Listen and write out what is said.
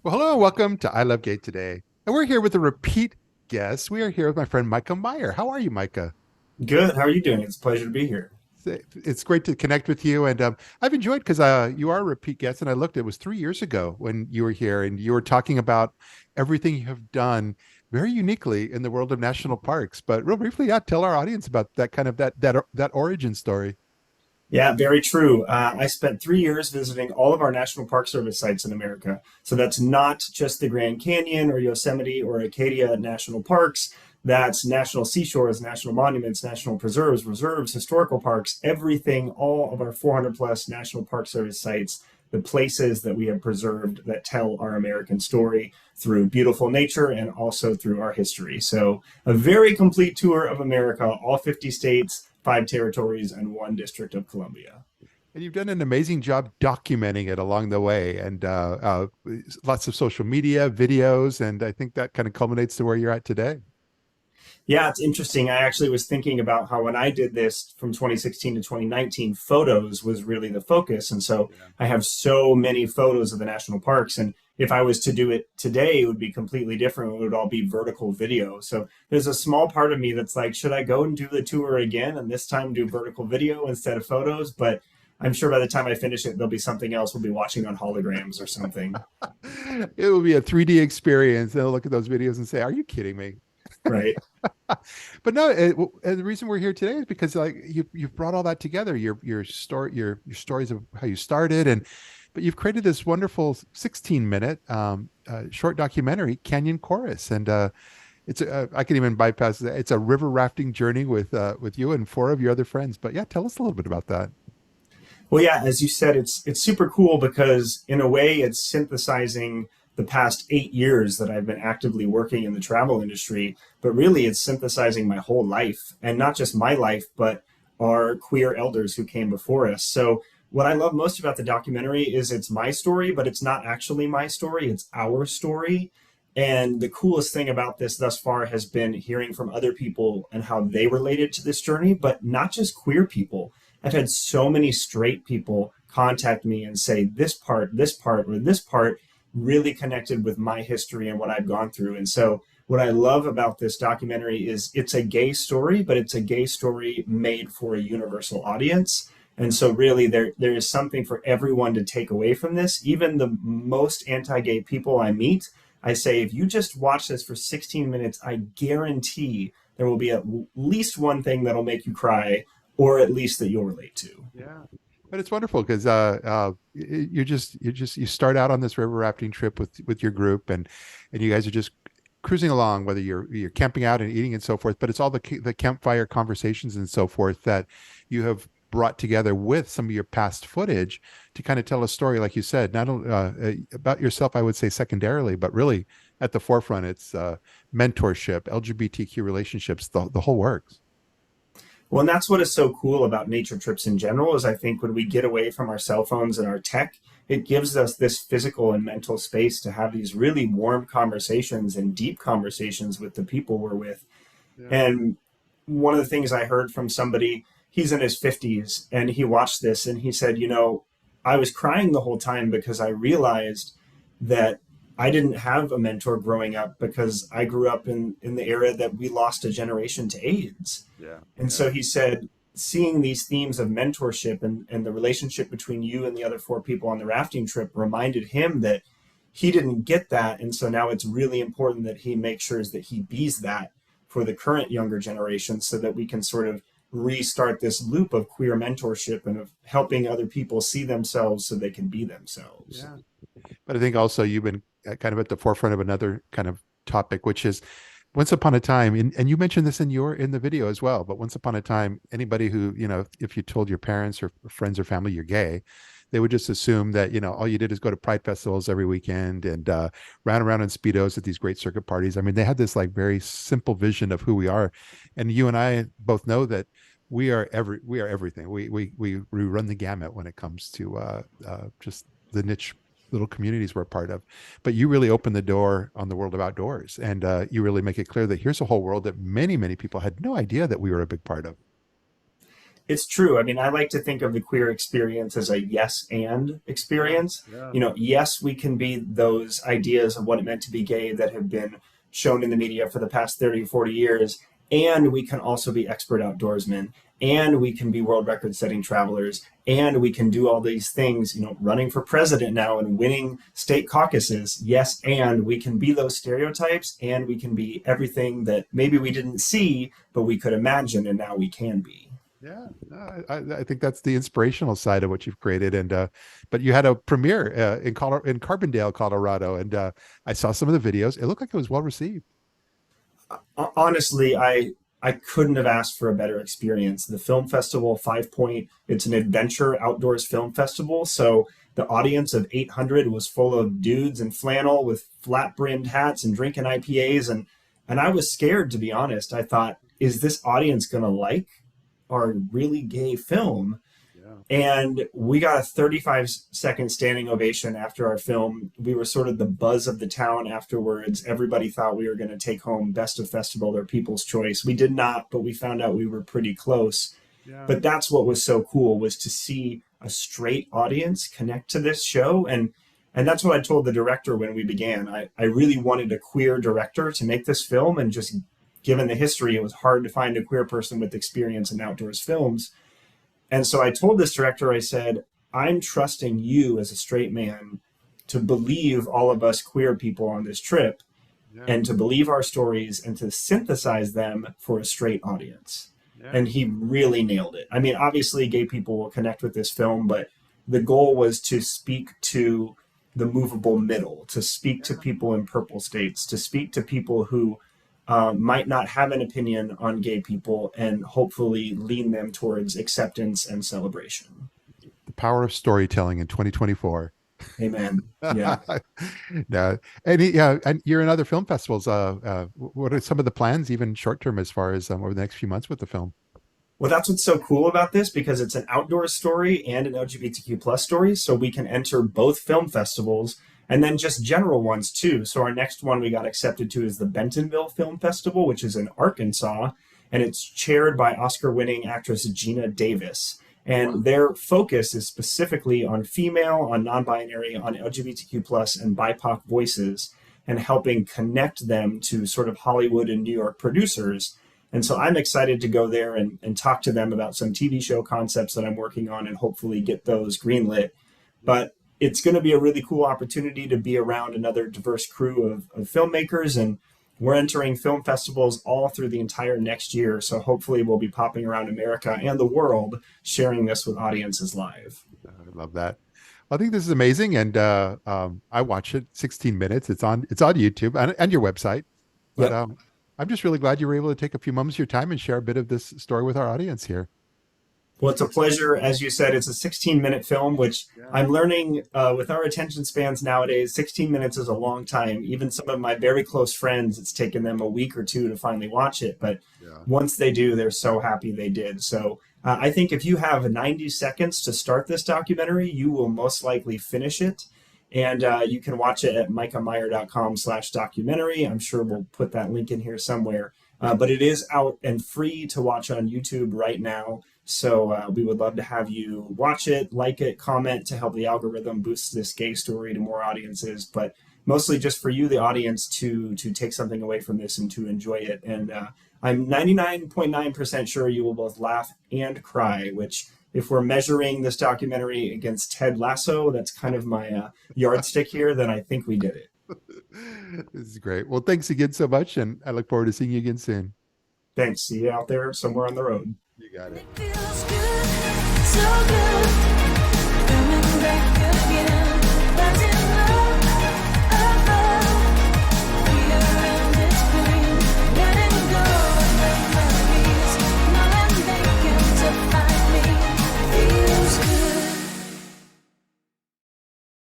Well, hello and welcome to ILoveGay today. And we're here with a repeat guest. We are here with my friend Mikah Meyer. How are you, Micah? Good. How are you doing? It's a pleasure to be here. It's great to connect with you. And I've enjoyed because you are a repeat guest. And I looked, it was 3 years ago when you were here and you were talking about everything you have done very uniquely in the world of national parks. But real briefly, yeah, tell our audience about that kind of that origin story. Yeah, very true. I spent 3 years visiting all of our National Park Service sites in America. So that's not just the Grand Canyon or Yosemite or Acadia National Parks. That's national seashores, national monuments, national preserves, reserves, historical parks, everything, all of our 400 plus National Park Service sites, the places that we have preserved that tell our American story through beautiful nature and also through our history. So, a very complete tour of America, all 50 states, 5 territories, and 1 District of Columbia. And you've done an amazing job documenting it along the way and lots of social media, videos. And I think that kind of culminates to where you're at today. Yeah, it's interesting. I actually was thinking about how when I did this from 2016 to 2019, photos was really the focus. And so Yeah. I have so many photos of the national parks. And if I was to do it today, it would be completely different. It would all be vertical video. So there's a small part of me that's like, should I go and do the tour again and this time do vertical video instead of photos? But I'm sure by the time I finish it, there'll be something else we'll be watching on holograms or something. It will be a 3D experience. They'll look at those videos and say, "Are you kidding me?" Right. But no, and the reason we're here today is because like you've brought all that together. Your stories of how you started, and but you've created this wonderful 16-minute short documentary, Canyon Chorus, and I can even bypass that. It's a river rafting journey with you and four of your other friends. But yeah, tell us a little bit about that. Well, yeah, as you said, it's super cool because in a way it's synthesizing the past 8 years that I've been actively working in the travel industry, but really it's synthesizing my whole life and not just my life, but our queer elders who came before us. So what I love most about the documentary is it's my story, but it's not actually my story, it's our story. And the coolest thing about this thus far has been hearing from other people and how they related to this journey, but not just queer people. I've had so many straight people contact me and say this part, or this part really connected with my history and what I've gone through. And so, what I love about this documentary is it's a gay story, but it's a gay story made for a universal audience. And so, really, there is something for everyone to take away from this. Even the most anti-gay people I meet, I say, if you just watch this for 16 minutes, I guarantee there will be at least one thing that'll make you cry or at least that you'll relate to. Yeah. But it's wonderful because you start out on this river rafting trip with your group and you guys are just cruising along, whether you're camping out and eating and so forth. But it's all the campfire conversations and so forth that you have brought together with some of your past footage to kind of tell a story, like you said, not only about yourself, I would say secondarily, but really at the forefront. It's mentorship, LGBTQ relationships, the whole works. Well, and that's what is so cool about nature trips in general is I think when we get away from our cell phones and our tech, it gives us this physical and mental space to have these really warm conversations and deep conversations with the people we're with. Yeah. And one of the things I heard from somebody, he's in his 50s and he watched this and he said, I was crying the whole time because I realized that I didn't have a mentor growing up because I grew up in the era that we lost a generation to AIDS. Yeah. And Yeah. so he said, seeing these themes of mentorship and the relationship between you and the other 4 people on the rafting trip reminded him that he didn't get that. And so now it's really important that he makes sure that he bees that for the current younger generation so that we can sort of restart this loop of queer mentorship and of helping other people see themselves so they can be themselves. Yeah. But I think also you've been kind of at the forefront of another kind of topic, which is once upon a time, and you mentioned this in the video as well, but once upon a time, anybody who, if you told your parents or friends or family you're gay, they would just assume that, all you did is go to pride festivals every weekend and ran around in Speedos at these great circuit parties. I mean, they had this like very simple vision of who we are. And you and I both know that we are everything. We run the gamut when it comes to just the niche little communities we're a part of. But you really open the door on the world of outdoors, and you really make it clear that here's a whole world that many people had no idea that we were a big part of. It's true. I mean, I like to think of the queer experience as a yes and Yeah, experience. yeah, You know, yes, we can be those ideas of what it meant to be gay that have been shown in the media for the past 30 or 40 years. And we can also be expert outdoorsmen. And we can be world record setting travelers. And we can do all these things, you know, running for president now and winning state caucuses. Yes, and we can be those stereotypes and we can be everything that maybe we didn't see, but we could imagine and now we can be. yeah. No, I think that's the inspirational side of what you've created. And but you had a premiere in Carbondale, Colorado, and I saw some of the videos. It looked like it was well received. Honestly, I couldn't have asked for a better experience. The film festival, Five Point, it's an adventure outdoors film festival. So the audience of 800 was full of dudes in flannel with flat brimmed hats and drinking IPAs, and I was scared, to be honest. I thought, is this audience gonna like our really gay film? Yeah. And we got a 35-second standing ovation after our film. We were sort of the buzz of the town afterwards. Everybody thought we were going to take home Best of Festival or People's Choice. We did not, but we found out we were pretty close. Yeah. But that's what was so cool, was to see a straight audience connect to this show. And that's what I told the director when we began. I really wanted a queer director to make this film, and just given the history, it was hard to find a queer person with experience in outdoors films. And so I told this director, I said, I'm trusting you as a straight man to believe all of us queer people on this trip, Yeah. and to believe our stories and to synthesize them for a straight audience. Yeah. And he really nailed it. I mean, obviously, gay people will connect with this film, but the goal was to speak to the movable middle, to speak to Yeah. people in purple states, to speak to people who might not have an opinion on gay people, and hopefully lean them towards acceptance and celebration. The power of storytelling in 2024. Amen. Yeah. No, and yeah, and you're in other film festivals. What are some of the plans, even short term, as far as over the next few months with the film? Well, that's what's so cool about this, because it's an outdoor story and an LGBTQ plus story. So we can enter both film festivals, and then just general ones too. So our next one we got accepted to is the Bentonville Film Festival, which is in Arkansas, and it's chaired by Oscar-winning actress Gina Davis. And their focus is specifically on female, on non-binary, on LGBTQ plus and BIPOC voices, and helping connect them to sort of Hollywood and New York producers. And so I'm excited to go there and talk to them about some TV show concepts that I'm working on, and hopefully get those greenlit. But it's going to be a really cool opportunity to be around another diverse crew of filmmakers. And we're entering film festivals all through the entire next year. So hopefully we'll be popping around America and the world, sharing this with audiences live. I love that. I think this is amazing, and I watch it. 16 minutes. It's on YouTube and your website. But Yep. I'm just really glad you were able to take a few moments of your time and share a bit of this story with our audience here. Well, it's a pleasure. As you said, it's a 16-minute film, which Yeah. I'm learning with our attention spans nowadays, 16 minutes is a long time. Even some of my very close friends, it's taken them a week or two to finally watch it. But Yeah. once they do, they're so happy they did. So I think if you have 90 seconds to start this documentary, you will most likely finish it. And you can watch it at mikahmeyer.com/documentary. I'm sure we'll put that link in here somewhere. But it is out and free to watch on YouTube right now. So we would love to have you watch it, like it, comment, to help the algorithm boost this gay story to more audiences. But mostly just for you, the audience, to take something away from this and to enjoy it. And I'm 99.9% sure you will both laugh and cry, which, if we're measuring this documentary against Ted Lasso, that's kind of my yardstick here, then I think we did it. This is great. Well, thanks again so much, and I look forward to seeing you again soon. Thanks. See you out there somewhere on the road. You got it. It feels good, so good, coming back again.